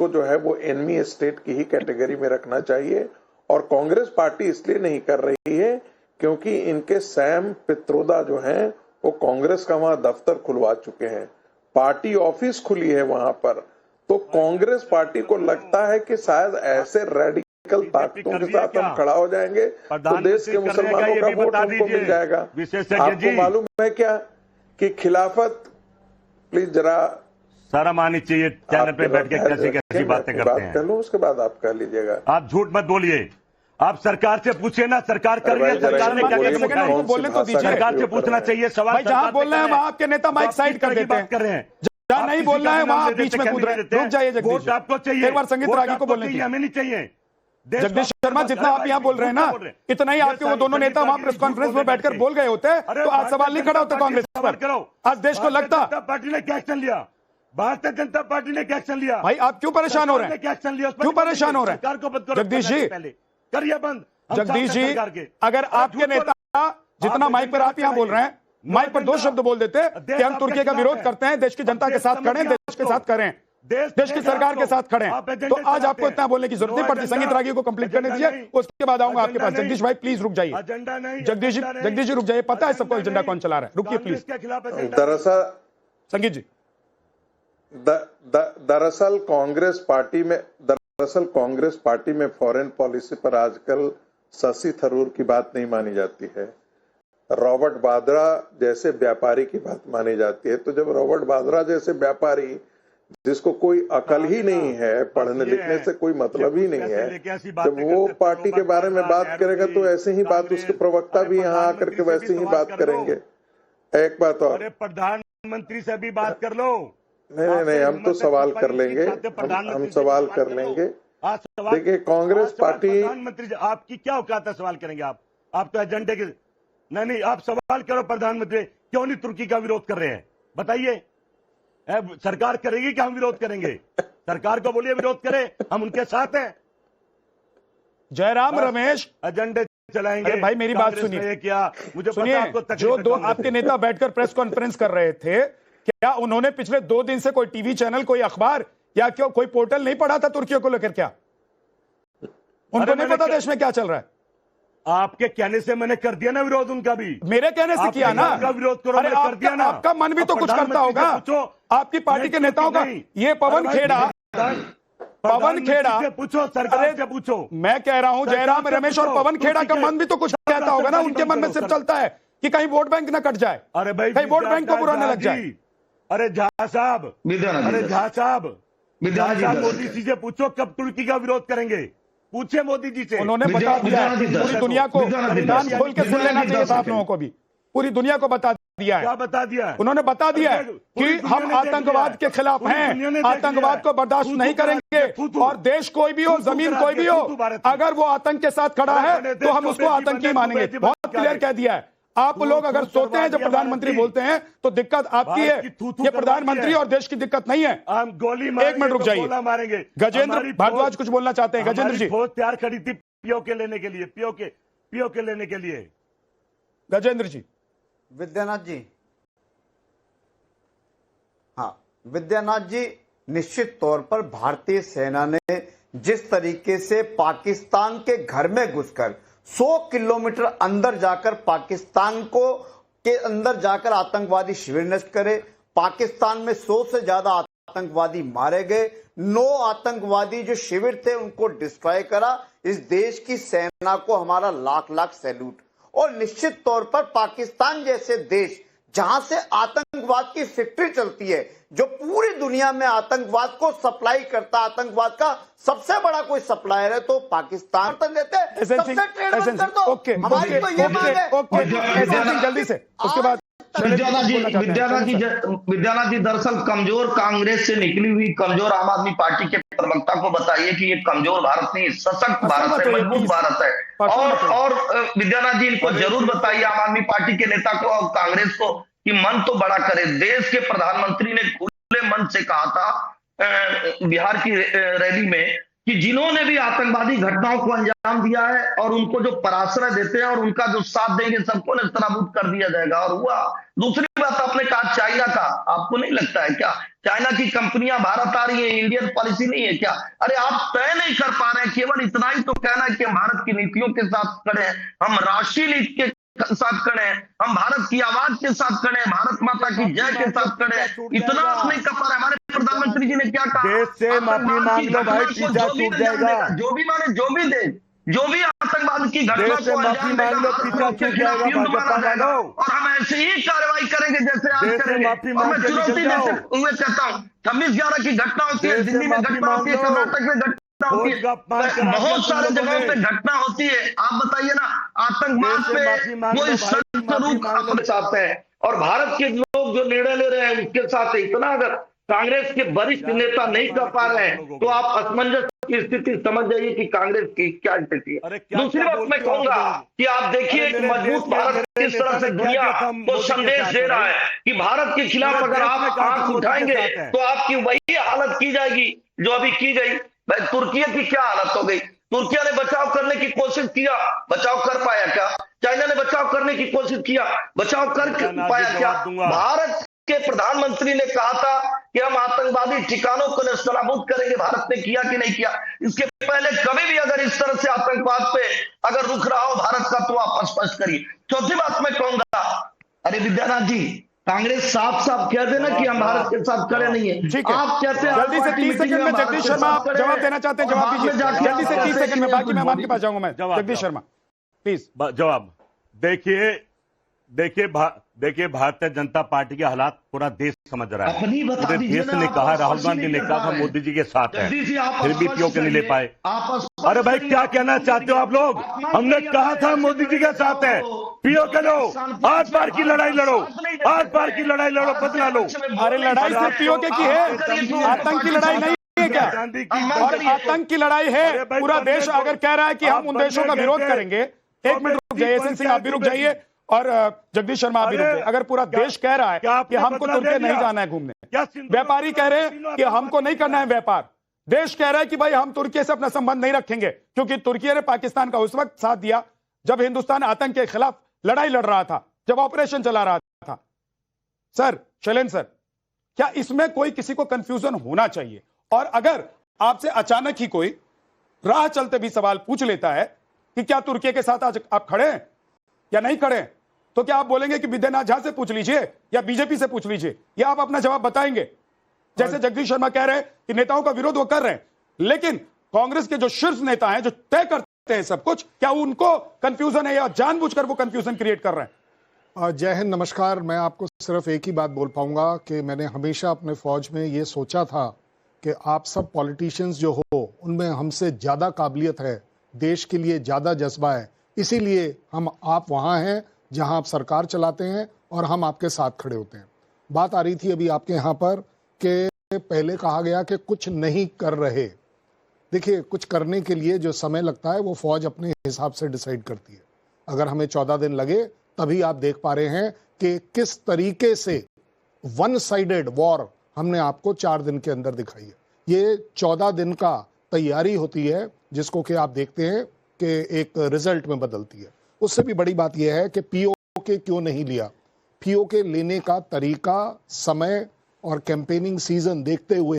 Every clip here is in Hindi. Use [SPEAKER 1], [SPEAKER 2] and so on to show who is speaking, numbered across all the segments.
[SPEAKER 1] उसको जो है वो एनमी स्टेट की ही कैटेगरी में रखना चाहिए। और कांग्रेस पार्टी इसलिए नहीं कर रही है क्योंकि इनके सैम पित्रोदा जो हैं वो कांग्रेस का वहां दफ्तर खुलवा चुके हैं, पार्टी ऑफिस खुली है वहां पर। तो कांग्रेस पार्टी को लगता है कि शायद ऐसे रेडिकल ताकतों के साथ हम खड़ा हो जाएंगे तो देश के मुसलमानों का वोट हमको मिल जाएगा। आपको मालूम है क्या कि खिलाफत, प्लीज जरा
[SPEAKER 2] शर्म आनी चाहिए चैनल पे बैठ के कैसी कैसी बातें करते हैं।
[SPEAKER 1] कर लो, उसके बाद आप कह लीजिएगा।
[SPEAKER 2] आप झूठ मत बोलिए, आप सरकार से पूछिए ना, सरकार कर रही है, सरकार ने क्या कदम उठाए हैं?
[SPEAKER 3] बोलने तो दीजिए,
[SPEAKER 2] सरकार से पूछना चाहिए सवाल।
[SPEAKER 3] जहां बोल रहे हैं वहां आपके नेता माइक साइड कर देते हैं,
[SPEAKER 2] कर रहे हैं,
[SPEAKER 3] जहां नहीं बोल रहे हैं वहां आप बीच में कूद रहे हैं। रुक जाइए जगदीश,
[SPEAKER 2] आपको चाहिए
[SPEAKER 3] एक बार संगीत रागी को बोलने
[SPEAKER 2] हमें नहीं चाहिए।
[SPEAKER 3] जगदीश शर्मा, जितना आप यहाँ बोल रहे हैं ना, इतना ही आपके वो दोनों नेता वहां प्रेस कॉन्फ्रेंस में बैठकर बोल गए होते तो आज सवाल नहीं खड़ा होता कांग्रेस पर। आज देश को लगता
[SPEAKER 2] पार्टी ने क्या एक्शन लिया, भारतीय जनता पार्टी ने क्या एक्शन लिया?
[SPEAKER 3] भाई आप क्यों परेशान हो रहे हैं?
[SPEAKER 2] क्या एक्शन लिया?
[SPEAKER 3] क्यों परेशान हो रहे हैं?
[SPEAKER 2] सरकार को बंद करो
[SPEAKER 3] जगदीश जी,
[SPEAKER 2] करिए बंद।
[SPEAKER 3] जगदीश जी, अगर आपके नेता जितना माइक पर आप यहाँ बोल रहे हैं, माइक पर 2 शब्द बोल देते कि हम तुर्की का विरोध करते हैं, देश की जनता के साथ खड़े, देश के साथ करें, देश की सरकार के साथ खड़े, तो आज आपको इतना बोलने की जरूरत नहीं पड़ती। संगीत रागी को कंप्लीट करने दीजिए, उसके बाद आऊंगा आपके पास। जगदीश भाई प्लीज रुक जाइए, जगदीश जी रुक जाइए, पता है सबको एजेंडा कौन चला रहा है, रुकिए प्लीज।
[SPEAKER 1] दरअसल
[SPEAKER 3] संगीत जी,
[SPEAKER 1] दरअसल कांग्रेस पार्टी में फॉरेन पॉलिसी पर आजकल शशि थरूर की बात नहीं मानी जाती है, रॉबर्ट वाड्रा जैसे व्यापारी की बात मानी जाती है। तो जब रॉबर्ट वाड्रा जैसे व्यापारी, जिसको कोई अकल ही नहीं है, पढ़ने लिखने से कोई मतलब ही नहीं है, जब वो पार्टी के बारे में बात करेगा तो ऐसे ही बात उसके प्रवक्ता भी यहाँ आकर के वैसे ही बात करेंगे। एक बात और,
[SPEAKER 2] प्रधानमंत्री से भी बात कर लो।
[SPEAKER 1] नहीं, हम तो सवाल कर लेंगे, हम सवाल कर लेंगे। देखिए कांग्रेस पार्टी,
[SPEAKER 2] प्रधानमंत्री आपकी क्या औकात है सवाल करेंगे आप तो एजेंडे के नहीं, आप सवाल करो प्रधानमंत्री क्यों नहीं तुर्की का विरोध कर रहे हैं, बताइए। सरकार करेगी कि हम विरोध करेंगे? सरकार को बोलिए विरोध करे, हम उनके साथ हैं।
[SPEAKER 3] जयराम रमेश
[SPEAKER 2] एजेंडे चलाएंगे।
[SPEAKER 3] भाई मेरी बात सुनिए,
[SPEAKER 2] क्या मुझे
[SPEAKER 3] सुनिए, जो 2 आपके नेता बैठकर प्रेस कॉन्फ्रेंस कर रहे थे, क्या उन्होंने पिछले 2 दिन से कोई टीवी चैनल, कोई अखबार या क्यों कोई पोर्टल नहीं पढ़ा था तुर्की को लेकर? क्या उनको नहीं पता देश में क्या चल रहा है?
[SPEAKER 2] आपके कहने से मैंने कर दिया ना विरोध, उनका भी
[SPEAKER 3] मेरे कहने से किया ना
[SPEAKER 2] विरोध करो।
[SPEAKER 3] अरे
[SPEAKER 2] कर दिया ना,
[SPEAKER 3] आपका मन भी तो कुछ करता होगा, आपकी पार्टी के नेताओं का। ये पवन खेड़ा
[SPEAKER 2] पूछो, सरकार से पूछो।
[SPEAKER 3] मैं कह रहा हूं जयराम रमेश और पवन खेड़ा का मन भी तो कुछ कहता होगा ना, उनके मन में सिर्फ चलता है कि कहीं वोट बैंक न कट जाए,
[SPEAKER 2] अरे भाई
[SPEAKER 3] कहीं वोट बैंक को बुरा न लग जाए।
[SPEAKER 2] अरे झा साहब, मोदी जी से पूछो कब तुर्की का विरोध करेंगे, पूछे मोदी जी से।
[SPEAKER 3] उन्होंने बता दिया, पूरी दुनिया को कान खोल के सुन लेना चाहिए था आप लोगों को भी, पूरी दुनिया को बता दिया है।
[SPEAKER 2] क्या बता दिया है?
[SPEAKER 3] उन्होंने बता दिया है कि हम आतंकवाद के खिलाफ हैं, आतंकवाद को बर्दाश्त नहीं करेंगे, और देश कोई भी हो, जमीन कोई भी हो, अगर वो आतंक के साथ खड़ा है तो हम उसको आतंकी मानेंगे। बहुत क्लियर कह दिया है। आप लोग अगर सोते हैं जब प्रधानमंत्री बोलते हैं तो दिक्कत आपकी है, ये प्रधानमंत्री और देश की दिक्कत नहीं है।
[SPEAKER 2] हम गोली
[SPEAKER 3] एक मिनट रुक जाइए,
[SPEAKER 2] मारेंगे।
[SPEAKER 3] गजेंद्र भारद्वाज कुछ बोलना चाहते हैं। गजेंद्र जी,
[SPEAKER 2] फौज तैयार खड़ी थी पीओ के लेने के लिए, पीओ के लेने के लिए।
[SPEAKER 3] गजेंद्र जी।
[SPEAKER 4] विद्यानाथ जी, हाँ विद्यानाथ जी, निश्चित तौर पर भारतीय सेना ने जिस तरीके से पाकिस्तान के घर में घुसकर 100 किलोमीटर अंदर जाकर पाकिस्तान को के अंदर जाकर आतंकवादी शिविर नष्ट करे, पाकिस्तान में 100 से ज्यादा आतंकवादी मारे गए, 9 आतंकवादी जो शिविर थे उनको डिस्ट्रॉय करा। इस देश की सेना को हमारा लाख लाख सैल्यूट। और निश्चित तौर पर पाकिस्तान जैसे देश जहां से आतंकवाद की फैक्ट्री चलती है, जो पूरी दुनिया में आतंकवाद को सप्लाई करता, आतंकवाद का सबसे बड़ा कोई सप्लायर है तो पाकिस्तान देते हैं। सबसे ट्रेड बंद कर दो। हमारी तो ये मांग है।
[SPEAKER 3] जल्दी से उसके बाद
[SPEAKER 5] विद्यानाथ जी दरअसल कमजोर कांग्रेस से निकली हुई कमजोर आम आदमी पार्टी के प्रवक्ता को बताइए कि ये कमजोर भारत नहीं, सशक्त भारत है, मजबूत भारत है। और विद्यानाथ जी इनको जरूर बताइए आम आदमी पार्टी के नेता को और कांग्रेस को कि मन तो बड़ा करे। देश के प्रधानमंत्री ने खुले मन से कहा था बिहार की रैली में कि जिन्होंने भी आतंकवादी घटनाओं को अंजाम दिया है और उनको जो पराश्रय देते हैं और उनका जो साथ देंगे सबको नेस्तनाबूद कर दिया जाएगा। और हुआ। दूसरी बात आपने कहा चाइना का, आपको नहीं लगता है क्या चाइना की कंपनियां भारत आ रही है, इंडियन पॉलिसी नहीं है क्या? अरे आप तय नहीं कर पा रहे हैं, केवल इतना ही तो कहना है कि हम भारत की नीतियों के साथ खड़े हैं, हम राष्ट्रीय नीति के साथ खड़े हैं, हम भारत की आवाज के साथ खड़े हैं, भारत माता की जय के साथ खड़े हैं। इतना आप नहीं कर पा रहे। हमारे प्रधानमंत्री जी ने क्या कहा?
[SPEAKER 2] देश से माफी मांग लो भाई, पीछा छूट जाएगा।
[SPEAKER 5] जो भी माने, जो भी दे, जो भी आतंकवाद की घटना
[SPEAKER 2] देश से
[SPEAKER 5] को
[SPEAKER 2] माफी
[SPEAKER 5] अंजाम
[SPEAKER 2] मांग लो,
[SPEAKER 5] देगा,
[SPEAKER 2] पीछा
[SPEAKER 5] उसके
[SPEAKER 2] छूट
[SPEAKER 5] खिलाफ
[SPEAKER 2] जाएगा,
[SPEAKER 5] युद्ध
[SPEAKER 2] भाजपा
[SPEAKER 5] माना जाएगा।
[SPEAKER 2] वालों।
[SPEAKER 5] और हम ऐसे ही कार्रवाई करेंगे जैसे आज
[SPEAKER 2] देश से
[SPEAKER 5] करेंगे।
[SPEAKER 2] माफी
[SPEAKER 5] और
[SPEAKER 2] मांग
[SPEAKER 5] मैं
[SPEAKER 2] के
[SPEAKER 5] चुनौती
[SPEAKER 2] निकल जाओ।
[SPEAKER 5] देते हुए कहता हूँ, 26/11 की घटना होती है,
[SPEAKER 2] देश से
[SPEAKER 5] दिल्ली में
[SPEAKER 2] माफी
[SPEAKER 5] घटना
[SPEAKER 2] मांग
[SPEAKER 5] होती है,
[SPEAKER 2] लो।
[SPEAKER 5] कर्नाटक में घटना होती है, बहुत सारे जगहों पे घटना होती है। आप बताइए ना, आतंकवाद पे कोई सख्त रूख अपने साथ है, और भारत के लोग जो निर्णय ले रहे हैं उसके साथ है। इतना अगर कांग्रेस के वरिष्ठ नेता नहीं कर पा रहे हैं तो आप असमंजस की स्थिति समझ जाइए कि कांग्रेस की क्या स्थिति है। दूसरी बात मैं कहूंगा कि आप देखिए एक मजबूत भारत किस तरह से दुनिया को संदेश दे रहा है कि भारत के खिलाफ अगर आप आंख उठाएंगे तो आपकी वही हालत की जाएगी जो अभी की गई। भाई तुर्की की क्या हालत हो गई? तुर्की ने बचाव करने की कोशिश किया, बचाव कर पाया क्या? चाइना ने बचाव करने की कोशिश किया, बचाव कर पाया क्या? भारत के प्रधानमंत्री ने कहा था कि हम आतंकवादी ठिकानों को नेस्तनाबूद करेंगे, भारत ने किया कि नहीं किया? इसके पहले कभी भी अगर इस तरह से आतंकवाद पे अगर रुक रहा हो भारत का तो आप स्पष्ट करिए। चौथी बात मैं कहूंगा, अरे विद्यानाथ जी, कांग्रेस साफ साफ कह देना कि हम भारत के साथ खड़े नहीं है।
[SPEAKER 3] ठीक है,
[SPEAKER 5] आप कहते हैं
[SPEAKER 3] जल्दी से 30 सेकंड में जगदीश शर्मा आप जवाब देना चाहते हैं, जवाब दीजिए जल्दी से 30 सेकंड में, बाकी मैं आपके पास जाऊंगा। मैं जगदीश शर्मा प्लीज
[SPEAKER 2] जवाब देखिए भारतीय जनता पार्टी के हालात पूरा देश समझ रहा है। पूरे देश ने कहा, राहुल गांधी ने कहा था मोदी जी के साथ है, फिर भी पीओके नहीं ले पाए। अरे भाई क्या कहना चाहते हो आप लोग? हमने कहा था मोदी जी के साथ है, पीओके लो, आर पार की लड़ाई लड़ो, आर पार की लड़ाई लड़ो, बदला लो।
[SPEAKER 3] अरे लड़ाई सिर्फ पीओके की है, आतंक की लड़ाई नहीं है क्या? और आतंक की लड़ाई है। पूरा देश अगर कह रहा है कि हम उन देशों का विरोध करेंगे, एक मिनट रुक जाइए, एसएन सिंह आप भी रुक जाइए और जगदीश शर्मा आप भी रुक जाइए। अगर पूरा देश कह रहा है कि हमको तुर्की नहीं जाना है घूमने, व्यापारी कह रहे हैं कि हमको नहीं करना है व्यापार, देश कह रहा है कि भाई हम तुर्की से अपना संबंध नहीं रखेंगे, क्योंकि तुर्की ने पाकिस्तान का उस वक्त साथ दिया जब हिंदुस्तान आतंक के खिलाफ लड़ाई लड़ रहा था, जब ऑपरेशन चला रहा था। सर, शैलेंद्र सर, क्या इसमें कोई किसी को कंफ्यूजन होना चाहिए? और अगर आपसे अचानक ही कोई राह चलते भी सवाल पूछ लेता है कि क्या तुर्की के साथ आज आप खड़े हैं या नहीं खड़े हैं, तो क्या आप बोलेंगे कि विद्यानाथ झा से पूछ लीजिए या बीजेपी से पूछ लीजिए, या आप अपना जवाब बताएंगे? जैसे जगदीश शर्मा कह रहे हैं कि नेताओं का विरोध वो कर रहे हैं, लेकिन कांग्रेस के जो शीर्ष नेता हैं जो तय करते हैं सब कुछ, क्या उनको कंफ्यूजन है या जानबूझकर वो कंफ्यूजन क्रिएट कर रहे हैं?
[SPEAKER 6] जय हिंद, नमस्कार। मैं आपको सिर्फ एक ही बात बोल पाऊंगा कि मैंने हमेशा अपने फौज में ये सोचा था कि आप सब पॉलिटिशियंस जो हो उनमें हमसे ज़्यादा काबिलियत है, देश के लिए ज़्यादा जज्बा है, इसीलिए आप वहाँ हैं जहाँ आप सरकार चलाते हैं और हम आपके साथ खड़े होते हैं। बात आ रही थी अभी आपके यहाँ पर कि पहले कहा गया कि कुछ नहीं कर रहे। देखिए, कुछ करने के लिए जो समय लगता है वो फौज अपने हिसाब से डिसाइड करती है। अगर हमें 14 दिन लगे तभी आप देख पा रहे हैं कि किस तरीके से वन साइडेड वॉर हमने आपको 4 दिन के अंदर दिखाई है। ये 14 दिन का तैयारी होती है जिसको कि आप देखते हैं कि एक रिजल्ट में बदलती है। उससे भी बड़ी बात यह है कि पीओके क्यों नहीं लिया। पीओके लेने का तरीका, समय और कैंपेनिंग सीजन देखते हुए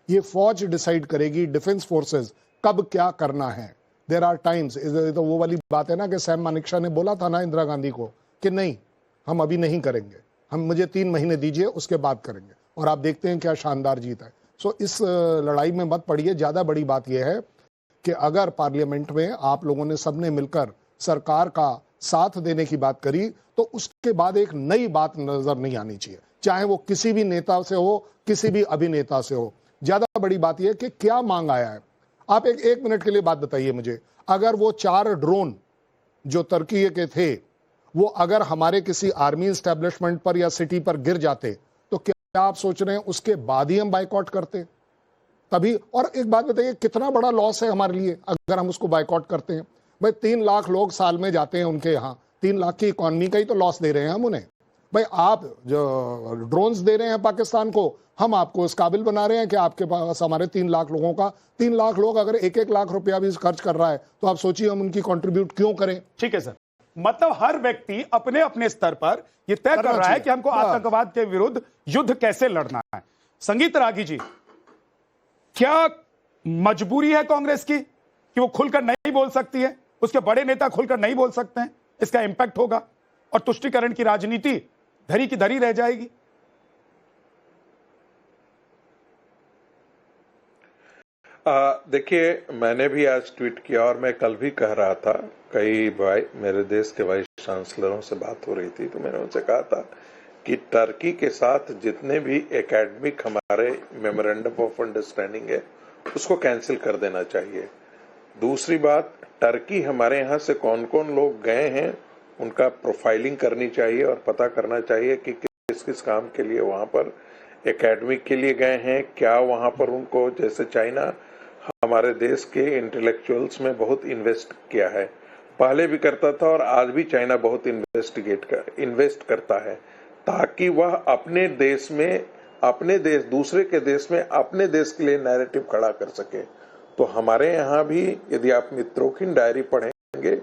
[SPEAKER 6] ये फौज डिसाइड करेगी, डिफेंस फोर्सेस कब क्या करना है। देयर आर टाइम्स, तो वो वाली बात है ना कि सैम मानेकशॉ ने बोला था ना इंदिरा गांधी को कि नहीं, हम अभी नहीं करेंगे, हम मुझे 3 महीने दीजिए, उसके बाद करेंगे। और आप देखते हैं क्या शानदार जीत है। सो इस लड़ाई में मत पड़िए। ज़्यादा बड़ी बात यह है कि अगर पार्लियामेंट में आप लोगों ने सबने मिलकर सरकार का साथ देने की बात करी तो उसके बाद एक नई बात नजर नहीं आनी चाहिए, चाहे वो किसी भी नेता से हो, किसी भी अभिनेता से हो। ज्यादा बड़ी बात यह कि क्या मांग आया है। आप एक मिनट के लिए बात बताइए मुझे, अगर वो 4 ड्रोन जो तुर्की के थे वो अगर हमारे किसी आर्मी एस्टेब्लिशमेंट पर या सिटी पर गिर जाते तो क्या आप सोच रहे हैं उसके बाद ही हम बाइकआउट करते? तभी। और एक बात बताइए, कितना बड़ा लॉस है हमारे लिए अगर हम उसको बाइकआउट करते हैं। भाई 3 लाख लोग साल में जाते हैं उनके यहाँ, 3 लाख की इकॉनमी का ही तो लॉस दे रहे हैं हम उन्हें। भाई आप जो ड्रोन्स दे रहे हैं पाकिस्तान को, हम आपको इस काबिल बना रहे हैं कि आपके पास हमारे 3 लाख लोगों का 3 लाख लोग अगर 1-1 लाख रुपया भी खर्च कर रहा है तो आप सोचिए हम उनकी कंट्रीब्यूट क्यों करें।
[SPEAKER 3] ठीक है सर, मतलब हर व्यक्ति अपने अपने स्तर पर यह तय कर रहा है कि हमको आतंकवाद के विरुद्ध युद्ध कैसे लड़ना है। संगीत रागी जी, क्या मजबूरी है कांग्रेस की कि वो खुलकर नहीं बोल सकती है? उसके बड़े नेता खुलकर नहीं बोल सकते हैं, इसका इंपैक्ट होगा और तुष्टीकरण की राजनीति धरी की धरी रह जाएगी।
[SPEAKER 1] देखिए, मैंने भी आज ट्वीट किया और मैं कल भी कह रहा था, कई मेरे देश के वाइस चांसलरों से बात हो रही थी तो मैंने उनसे कहा था कि टर्की के साथ जितने भी एकेडमिक हमारे मेमोरेंडम ऑफ अंडरस्टैंडिंग है उसको कैंसिल कर देना चाहिए। दूसरी बात, टर्की हमारे यहाँ से कौन कौन लोग गए हैं उनका प्रोफाइलिंग करनी चाहिए और पता करना चाहिए कि किस किस काम के लिए वहां पर एकेडमिक के लिए गए हैं, क्या वहां पर उनको, जैसे चाइना हमारे देश के इंटेलेक्चुअल्स में बहुत इन्वेस्ट किया है, पहले भी करता था और आज भी चाइना बहुत इन्वेस्ट करता है ताकि वह अपने देश में, अपने देश, दूसरे के देश में अपने देश के लिए नैरेटिव खड़ा कर सके। तो हमारे यहाँ भी यदि आप मित्रों की डायरी पढ़ेंगे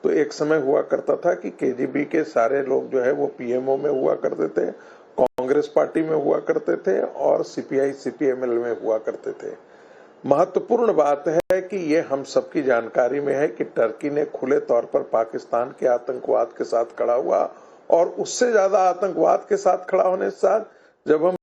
[SPEAKER 1] तो एक समय हुआ करता था कि केजीबी के सारे लोग जो है वो पीएमओ में हुआ करते थे, कांग्रेस पार्टी में हुआ करते थे और सीपीआई सीपीएमएल में हुआ करते थे। महत्वपूर्ण बात है कि ये हम सबकी जानकारी में है कि टर्की ने खुले तौर पर पाकिस्तान के आतंकवाद के साथ खड़ा हुआ और उससे ज्यादा आतंकवाद के साथ खड़ा होने के साथ जब हम